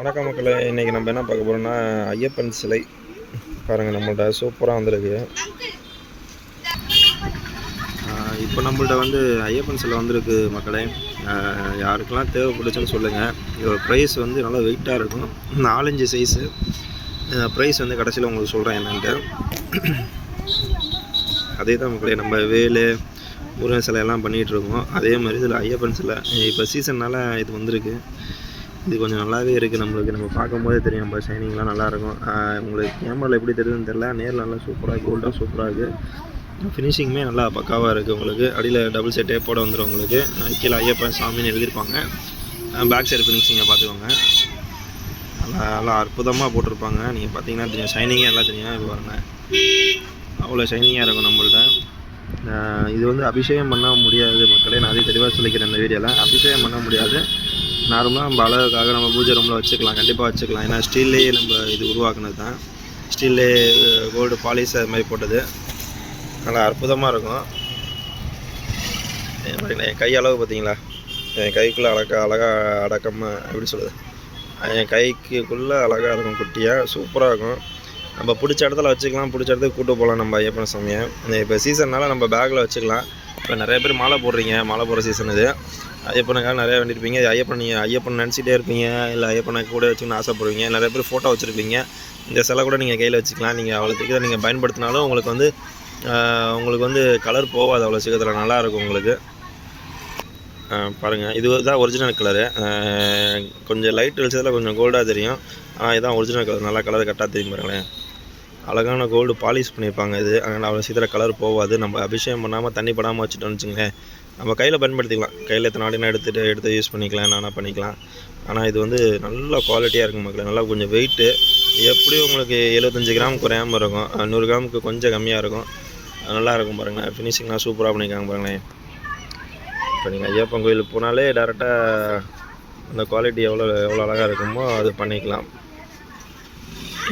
வணக்கம் மக்களே, இன்றைக்கி நம்ம என்ன பார்க்க போகிறோம்னா ஐயப்பன் சிலை பாருங்கள். நம்மள்ட்ட சூப்பராக வந்திருக்கு. இப்போ நம்மள்ட்ட வந்து ஐயப்பன் சிலை வந்திருக்கு மக்களே. யாருக்கெல்லாம் தேவைப்படுச்சுன்னு சொல்லுங்கள். இதோட ப்ரைஸ் வந்து நல்லா வெயிட்டாக இருக்கும், 4-5 சைஸு. ப்ரைஸ் வந்து கடைசியில் உங்களுக்கு சொல்கிறேன் என்னன்ட்டு. அதே தான் மக்களே, நம்ம வேலு முருகன் சிலை எல்லாம் பண்ணிகிட்ருக்கோம். அதே மாதிரி இதில் ஐயப்பன் சிலை இப்போ சீசன்னால் இது வந்திருக்கு. இது கொஞ்சம் நல்லாவே இருக்குது. நம்மளுக்கு நம்ம பார்க்கும்போதே தெரியும், நம்ம ஷைனிங்லாம் நல்லாயிருக்கும். உங்களுக்கு கேமராவில் எப்படி தெரியுதுன்னு தெரில, நேரில் நல்லா சூப்பராக கோல்டாக சூப்பராக இருக்குது. ஃபினிஷிங்குமே நல்லா பக்காவாக இருக்குது. உங்களுக்கு அடியில் டபுள் செட் டேப்போட வந்துடும். உங்களுக்கு கீழே ஐயப்பன் சாமின்னு எழுதியிருப்பாங்க. பேக் சைடு ஃபினிஷிங்கை பார்த்துக்கோங்க. நல்லா அற்புதமாக போட்டிருப்பாங்க. நீங்கள் பார்த்தீங்கன்னா தெரியும், ஷைனிங்காக எல்லாம் தெரியும். இப்போ பாருங்க, அவ்வளோ ஷைனிங்காக இருக்கும் நம்மள்ட்ட. இது வந்து அபிஷேகம் பண்ண முடியாது மக்களே. நான் அதே தெளிவாக சொல்லிக்கிறேன் இந்த வீடியோவில். அபிஷேகம் பண்ண முடியாது. நார்மலாக நம்ம அழகுக்காக நம்ம பூஜை ரூமில் வச்சுக்கலாம், கண்டிப்பாக வச்சுக்கலாம். ஏன்னா ஸ்டீல்லே நம்ம இது உருவாக்குனது தான். ஸ்டீல்லே கோல்டு பாலிஷ் அது மாதிரி போட்டது. நல்லா அற்புதமாக இருக்கும். என் கை அளவு பார்த்தீங்களா? என் கைக்குள்ளே அழகாக அடக்கமாக எப்படி சொல்லுது, என் கைக்குள்ளே அழகாக இருக்கும், குட்டியாக சூப்பராக இருக்கும். நம்ம பிடிச்ச இடத்துல வச்சுக்கலாம், பிடிச்ச இடத்துக்கு கூட்டு போகலாம் நம்ம ஐயப்பன் சாமியை. இப்போ சீசன்னால் நம்ம பேக்கில் வச்சுக்கலாம். இப்போ நிறைய பேர் மாலை போடுறீங்க, மாலை போடுற சீசன் இது. ஐயப்பனுக்காக நிறையா வேண்டியிருப்பீங்க. ஐயப்பன் நினச்சிட்டே இருப்பீங்க, இல்லை ஐயப்பனை கூட வச்சுக்கணும்னு ஆசைப்படுவீங்க. நிறைய பேர் ஃபோட்டோ வச்சுருப்பீங்க. இந்த சிலை கூட நீங்கள் கையில் வச்சுக்கலாம். நீங்கள் அவ்வளோ சீக்கிரம் நீங்கள் பயன்படுத்தினாலும் உங்களுக்கு வந்து கலர் போகாது அவ்வளோ சீக்கிரத்தில், நல்லாயிருக்கும் உங்களுக்கு. பாருங்கள், இது தான் ஒரிஜினல் கலரு. கொஞ்சம் லைட் வெளிச்சத்தில் கொஞ்சம் கோல்டாக தெரியும். ஆனால் இதுதான் ஒரிஜினல் கலர். நல்லா கலர் கரெக்டாக தெரியும் பாருங்களேன். அழகான கோல்டு பாலிஷ் பண்ணியிருப்பாங்க இது. அதனால் அவ்வளோ சீக்கிரம் கலர் போகாது. நம்ம அபிஷேகம் பண்ணாமல் தண்ணி படாமல் வச்சுட்டோம்னு வச்சுங்களேன், நம்ம கையில் பயன்படுத்திக்கலாம். கையில் எத்தனை நாடினா எடுத்து யூஸ் பண்ணிக்கலாம், என்னென்ன பண்ணிக்கலாம். ஆனால் இது வந்து நல்ல குவாலிட்டியாக இருக்கும் மக்களே. நல்லா கொஞ்சம் வெயிட்டு, எப்படியும் உங்களுக்கு 75 கிராம் குறையாமல் இருக்கும். 100 கிராமுக்கு கொஞ்சம் கம்மியாக இருக்கும். நல்லாயிருக்கும் பாருங்களேன். ஃபினிஷிங்லாம் சூப்பராக பண்ணியிருக்காங்க பாருங்களேன். இப்போ நீங்கள் ஐயப்பன் கோயிலுக்கு போனாலே டேரெக்டாக அந்த குவாலிட்டி எவ்வளோ அழகாக இருக்குமோ அது பண்ணிக்கலாம்.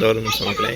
ஒரு நிமிஷம் மக்களே.